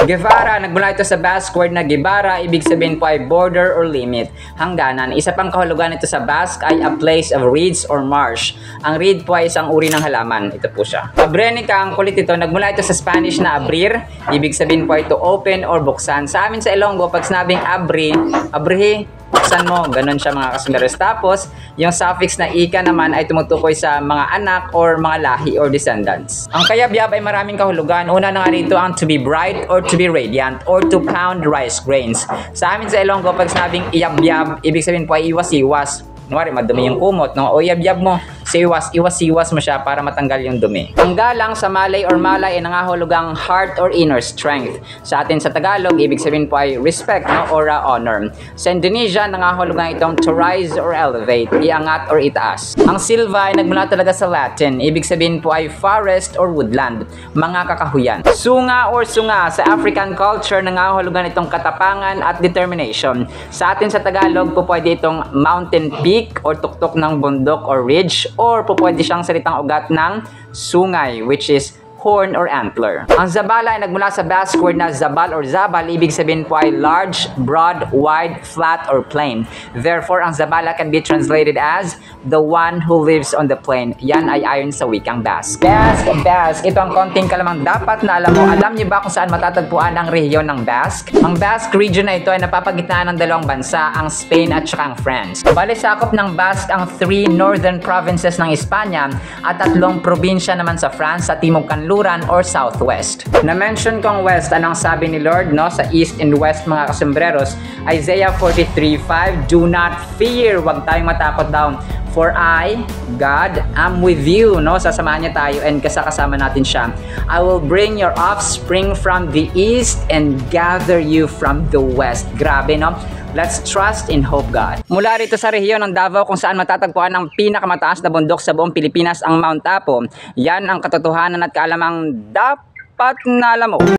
Guevara, nagmula ito sa Basque word na Gibara, ibig sabihin po ay border or limit, hangganan. Isa pang kahulugan ito sa Basque ay a place of reeds or marsh. Ang reed po ay isang uri ng halaman. Ito po siya. Abrenica, ang kulit ito, nagmula ito sa Spanish na abrir, ibig sabihin po ito open or buksan. Sa amin sa Ilonggo, pag sinabing abri, buksan mo, ganun siya mga kasunders. Tapos, yung suffix na ika naman ay tumutukoy sa mga anak or mga lahi or descendants. Ang kayabyab ay maraming kahulugan. Una na nga rito ang to be bright or to be radiant or to pound rice grains. Sa amin sa Ilonggo, pag sinabing iyabyab, ibig sabihin po ay iwas-iwas. Kunwari, madumi yung kumot, no? O iyabyab mo, iwas-iwas mo siya para matanggal yung dumi. Ang galang sa Malay or Malay ay nangahulugang heart or inner strength. Sa atin sa Tagalog, ibig sabihin po ay respect, no? Or honor. Sa Indonesia, nangahulugang itong to rise or elevate, iangat or itaas. Ang Silva ay nagmula talaga sa Latin. Ibig sabihin po ay forest or woodland, mga kakahuyan. Sunga or sunga, sa African culture, nangahulugan itong katapangan at determination. Sa atin sa Tagalog, po pwede itong mountain peak or tuktok ng bundok or ridge, or po pwede siyang salitang ugat ng sungay, which is horn or antler. Ang Zabala ay nagmula sa Basque word na Zabal or Zabal, ibig sabihin po ay large, broad, wide, flat, or plain. Therefore, ang Zabala can be translated as the one who lives on the plain. Yan ay ayon sa wikang Basque. Basque. Ito ang konting kalamang dapat na alam mo. Alam niyo ba kung saan matatagpuan ang rehiyon ng Basque? Ang Basque region na ito ay napapagitnaan ng dalawang bansa, ang Spain at saka ang France. Bali, sakop ng Basque ang 3 northern provinces ng Espanya at 3 probinsya naman sa France sa Timog Kanluran or Southwest. Na-mention kong West, anong sabi ni Lord, no? Sa East and West, mga kasembreros, Isaiah 43:5, do not fear, wag tayong matakot daw. For I, God, am with you, no? Sasamahan niya tayo and kasama natin siya. I will bring your offspring from the east and gather you from the west. Grabe, no? Let's trust and hope God. Mula rito sa rehiyon ng Davao kung saan matatagpuan ang pinakamataas na bundok sa buong Pilipinas, ang Mount Apo. Yan ang katotohanan at kaalamang dapat na alam mo.